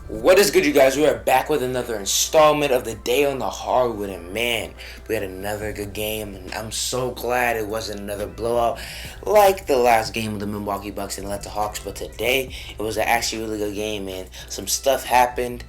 What is good, you guys? We are back with another installment of the day on the hardwood, and man, we had another good game, and I'm so glad it wasn't another blowout like the last game of the Milwaukee Bucks and Atlanta Hawks. But today, it was actually a really good game, man. Some stuff happened,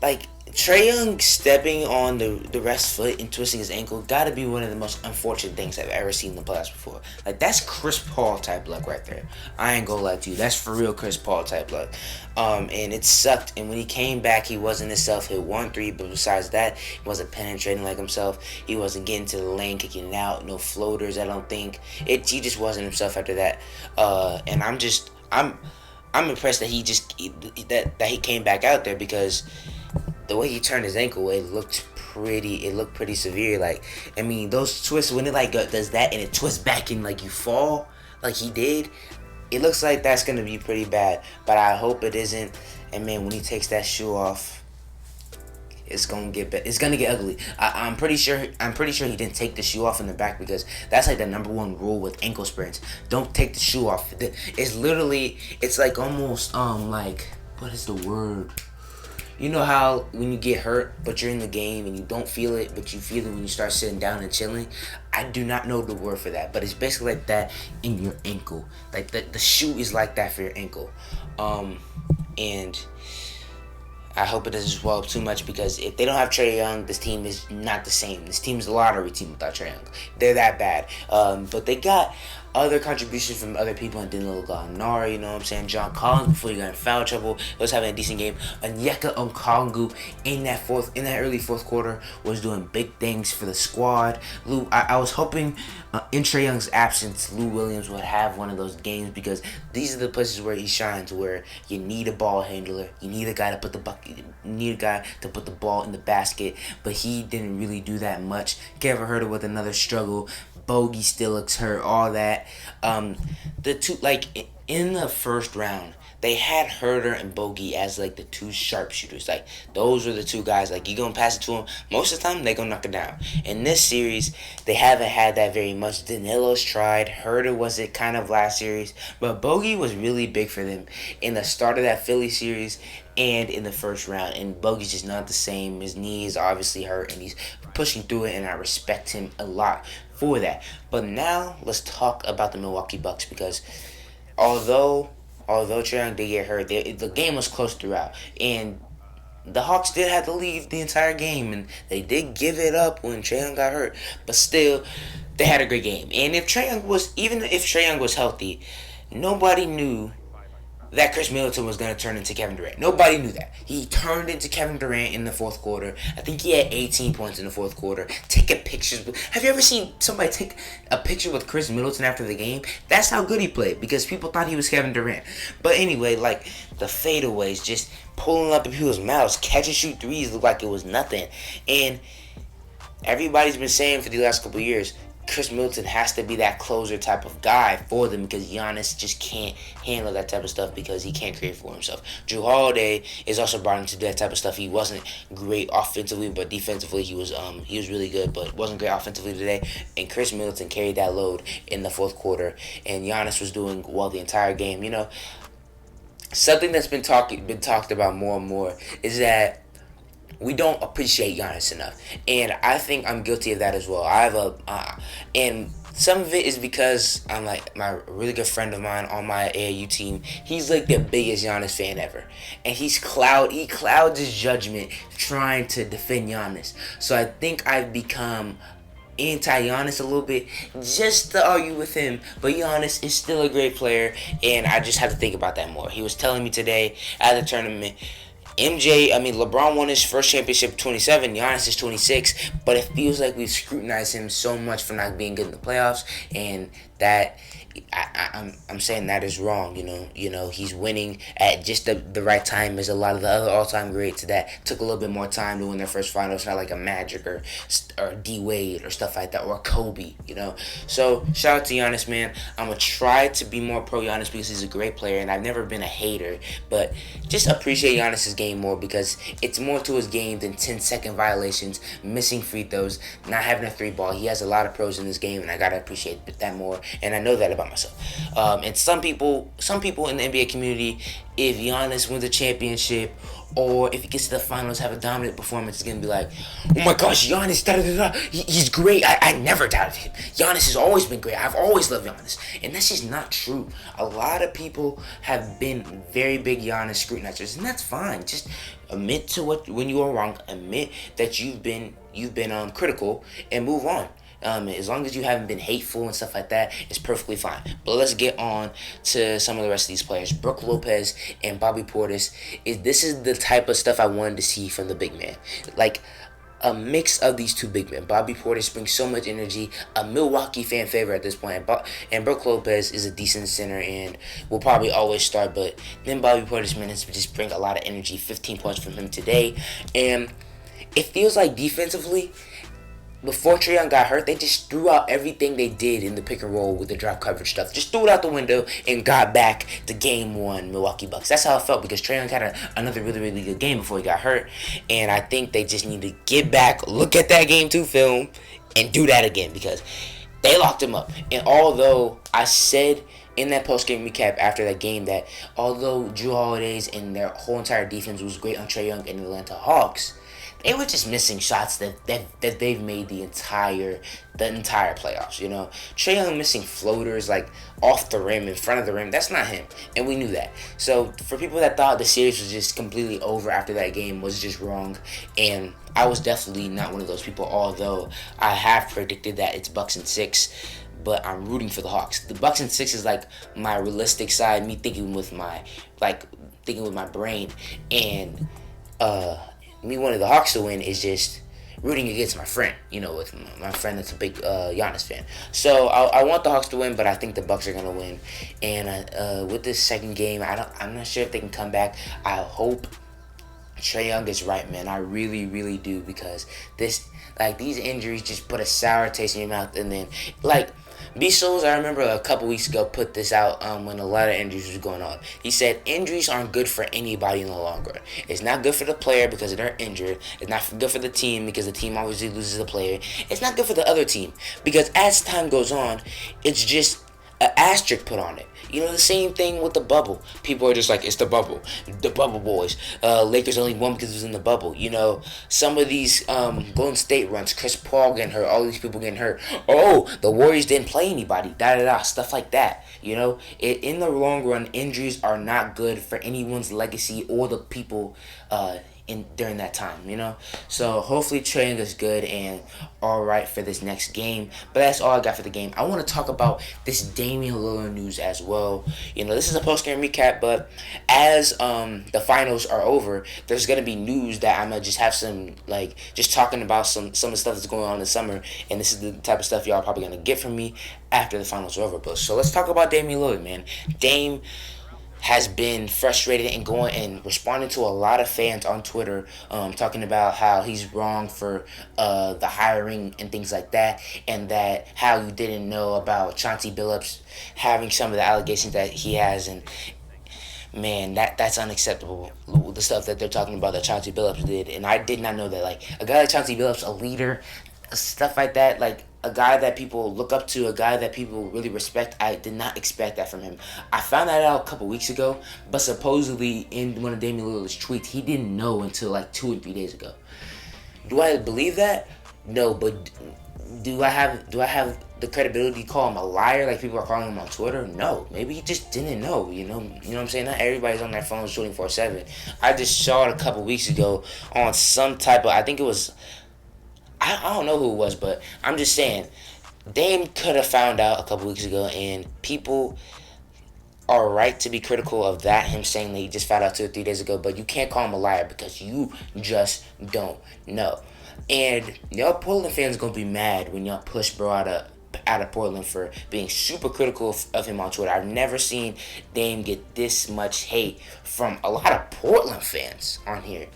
like Trae Young stepping on the ref's foot and twisting his ankle gotta be one of the most unfortunate things I've ever seen in the playoffs before. Like, that's Chris Paul type luck right there. I ain't gonna lie to you. That's for real Chris Paul type luck. And it sucked. And when he came back, he wasn't himself. Hit 1-3, but besides that, he wasn't penetrating like himself. He wasn't getting to the lane, kicking it out. No floaters, I don't think. He just wasn't himself after that. And I'm impressed that that he came back out there, because the way he turned his ankle, it looked pretty severe. Like, I mean, those twists, when it like does that and it twists back and like you fall like he did, it looks like that's gonna be pretty bad. But I hope it isn't. And man, when he takes that shoe off, it's gonna get ugly. I'm pretty sure he didn't take the shoe off in the back, because that's like the number one rule with ankle sprains. Don't take the shoe off. It's like almost like, what is the word? You know how when you get hurt, but you're in the game and you don't feel it, but you feel it when you start sitting down and chilling? I do not know the word for that, but it's basically like that in your ankle. Like, the shoe is like that for your ankle. And I hope it doesn't swell up too much, because if they don't have Trae Young, this team is not the same. This team is a lottery team without Trae Young. They're that bad. But they got other contributions from other people and Danilo Gallinari, you know what I'm saying? John Collins, before he got in foul trouble, was having a decent game. Onyeka Okongwu in that early fourth quarter was doing big things for the squad. I was hoping in Trae Young's absence, Lou Williams would have one of those games, because these are the places where he shines, where you need a ball handler, you need a guy to put the bucket, you need a guy to put the ball in the basket. But he didn't really do that much. Kevin Huerter with another struggle. Bogey still looks hurt, all that. The two, like, in the first round, they had Herder and Bogey as like the two sharpshooters. Like, those were the two guys. Like, you gonna pass it to them, most of the time they gonna knock it down. In this series, they haven't had that very much. Danilo's tried. Herder was it kind of last series, but Bogey was really big for them in the start of that Philly series and in the first round. And Bogey's just not the same. His knee is obviously hurt, and he's pushing through it, and I respect him a lot for that. But now let's talk about the Milwaukee Bucks, because although Trae Young did get hurt, the game was close throughout, and the Hawks did have to leave the entire game, and they did give it up when Trae Young got hurt. But still, they had a great game. And if even if Trae Young was healthy, nobody knew that Chris Middleton was going to turn into Kevin Durant. Nobody knew that. He turned into Kevin Durant in the fourth quarter. I think he had 18 points in the fourth quarter. Taking pictures. Have you ever seen somebody take a picture with Chris Middleton after the game? That's how good he played, because people thought he was Kevin Durant. But anyway, like, the fadeaways, just pulling up in people's mouths, catch and shoot threes looked like it was nothing. And everybody's been saying for the last couple of years, Chris Middleton has to be that closer type of guy for them, because Giannis just can't handle that type of stuff, because he can't create for himself. Jrue Holiday is also brought into that type of stuff. He wasn't great offensively, but defensively he was really good, but wasn't great offensively today. And Chris Middleton carried that load in the fourth quarter, and Giannis was doing well the entire game. You know, something that's been talked about more and more is that we don't appreciate Giannis enough, and I think I'm guilty of that as well. And some of it is because I'm like, my really good friend of mine on my AAU team, he's like the biggest Giannis fan ever, and he clouds his judgment trying to defend Giannis. So I think I've become anti-Giannis a little bit just to argue with him, but Giannis is still a great player, and I just have to think about that more. He was telling me today at the tournament, LeBron won his first championship at 27. Giannis is 26, but it feels like we've scrutinized him so much for not being good in the playoffs, and that I'm saying that is wrong. You know, he's winning at just the right time as a lot of the other all-time greats that took a little bit more time to win their first finals, not like a Magic or D Wade or stuff like that, or Kobe. You know, so shout out to Giannis, man. I'm gonna try to be more pro Giannis, because he's a great player, and I've never been a hater, but just appreciate Giannis's game more, because it's more to his game than 10-second violations, missing free throws, not having a three ball. He has a lot of pros in this game, and I gotta appreciate that more. and I know that about myself. And some people in the NBA community, if Giannis wins a championship or if he gets to the finals, have a dominant performance, it's gonna be like, oh my gosh, Giannis, da da da, he's great. I never doubted him. Giannis has always been great. I've always loved Giannis, and that's just not true. A lot of people have been very big Giannis scrutinizers, and that's fine. Just admit to when you are wrong. Admit that you've been critical and move on. As long as you haven't been hateful and stuff like that, it's perfectly fine. But let's get on to some of the rest of these players. Brook Lopez and Bobby Portis. This is the type of stuff I wanted to see from the big man. Like a mix of these two big men. Bobby Portis brings so much energy, a Milwaukee fan favorite at this point. And Brook Lopez is a decent center and will probably always start. But then Bobby Portis minutes just bring a lot of energy. 15 points from him today. And it feels like defensively, before Trae Young got hurt, they just threw out everything they did in the pick and roll with the drop coverage stuff. Just threw it out the window and got back to game one, Milwaukee Bucks. That's how it felt because Trae Young had another really, really good game before he got hurt. And I think they just need to get back, look at that game 2 film, and do that again because they locked him up. And although I said in that post-game recap after that game that although Jrue Holiday's and their whole entire defense was great on Trae Young and the Atlanta Hawks, they were just missing shots that they've made the entire playoffs, you know. Trae Young missing floaters like off the rim, in front of the rim. That's not him, and we knew that. So for people that thought the series was just completely over after that game was just wrong, and I was definitely not one of those people, although I have predicted that it's Bucks in 6. But I'm rooting for the Hawks. The Bucks in 6 is like my realistic side, me thinking with my brain, and me wanting the Hawks to win is just rooting against my friend, you know, with my friend that's a big Giannis fan. So I want the Hawks to win, but I think the Bucks are gonna win. And with this second game, I'm not sure if they can come back. I hope Trae Young is right, man. I really, really do, because these injuries just put a sour taste in your mouth. And then B. Souls, I remember a couple weeks ago, put this out when a lot of injuries was going on. He said injuries aren't good for anybody in the long run. It's not good for the player because they're injured. It's not good for the team because the team obviously loses the player. It's not good for the other team because as time goes on, it's just an asterisk put on it. You know, the same thing with the bubble. People are just like, it's the bubble boys. Lakers only won because it was in the bubble. You know, some of these Golden State runs, Chris Paul getting hurt, all these people getting hurt. Oh, the Warriors didn't play anybody, stuff like that. You know, in the long run, injuries are not good for anyone's legacy or the people during that time, you know. So hopefully Trae Young is good and all right for this next game. But that's all I got for the game. I want to talk about this Damian Lillard news as well. You know, this is a post-game recap, but as the finals are over, there's gonna be news that I'm gonna just have some just talking about some of the stuff that's going on in the summer, and this is the type of stuff y'all are probably gonna get from me after the finals are over. But so let's talk about Damian Lillard, man. Dame has been frustrated and going and responding to a lot of fans on Twitter, talking about how he's wrong for the hiring and things like that, and that how you didn't know about Chauncey Billups having some of the allegations that he has, and man, that's unacceptable. The stuff that they're talking about that Chauncey Billups did, and I did not know that. A guy like Chauncey Billups, a leader, stuff like that, a guy that people look up to, a guy that people really respect. I did not expect that from him. I found that out a couple weeks ago, but supposedly in one of Damian Lillard's tweets, he didn't know until 2 or 3 days ago. Do I believe that? No, but do I have the credibility to call him a liar like people are calling him on Twitter? No. Maybe he just didn't know, you know what I'm saying? Not everybody's on their phones 24/7. I just saw it a couple weeks ago on some type of, I think it was, I don't know who it was, but I'm just saying, Dame could have found out a couple weeks ago, and people are right to be critical of that, him saying that he just found out 2 or 3 days ago, but you can't call him a liar because you just don't know. And y'all Portland fans gonna be mad when y'all push bro out of Portland for being super critical of him on Twitter. I've never seen Dame get this much hate from a lot of Portland fans on here.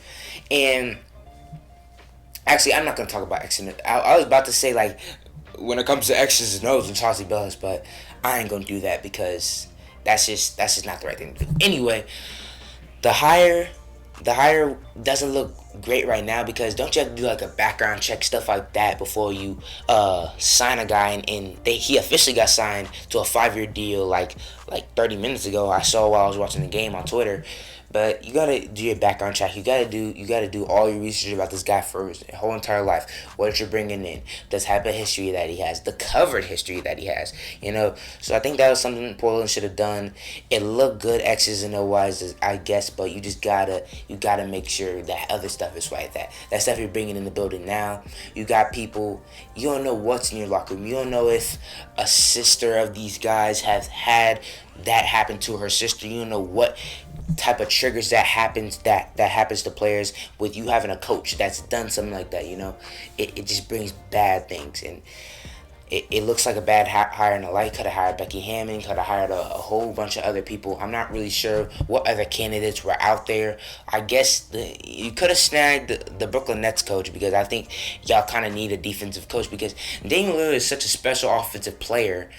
And actually, I'm not going to talk about X and I was about to say, when it comes to X's and O's and Chauncey Billups, but I ain't going to do that because that's just not the right thing to do. Anyway, the hire doesn't look great right now because don't you have to do like a background check, stuff like that, before you sign a guy, and he officially got signed to a 5-year deal like 30 minutes ago. I saw while I was watching the game on Twitter. But you gotta do your background check. You gotta do all your research about this guy for his whole entire life. What you're bringing in, the type of history that he has, the covered history that he has. So I think that was something Portland should have done. It looked good, X's and O's, I guess, but you gotta make sure that other stuff is right. That stuff you're bringing in the building now. You got people. You don't know what's in your locker room. You don't know if a sister of these guys have had that happen to her sister. You don't know what type of triggers that happens to players with you having a coach that's done something like that. It just brings bad things, and it looks like a bad hire in the light. Could have hired Becky Hammond, could have hired a whole bunch of other people. I'm not really sure what other candidates were out there. I guess you could have snagged the Brooklyn Nets coach, because I think y'all kind of need a defensive coach, because Damian Lillard is such a special offensive player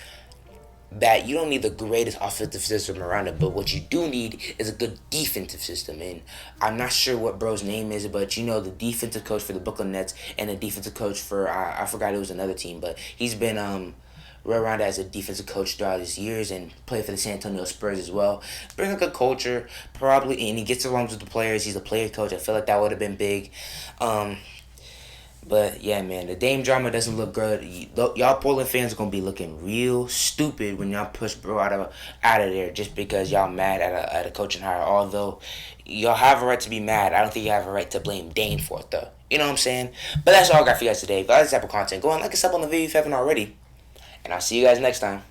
that you don't need the greatest offensive system around it, but what you do need is a good defensive system. And I'm not sure what bro's name is, but the defensive coach for the Brooklyn Nets and the defensive coach for I forgot, it was another team, but he's been right around as a defensive coach throughout his years and played for the San Antonio Spurs as well. Brings a good culture, probably, and he gets along with the players. He's a player coach. I feel like that would have been big. But yeah, man, the Dame drama doesn't look good. Y'all Portland fans are gonna be looking real stupid when y'all push bro out of there just because y'all mad at a coaching hire. Although y'all have a right to be mad, I don't think you have a right to blame Dame for it though. You know what I'm saying? But that's all I got for you guys today. If you guys like this type of content, go and like us up on the video if you haven't already, and I'll see you guys next time.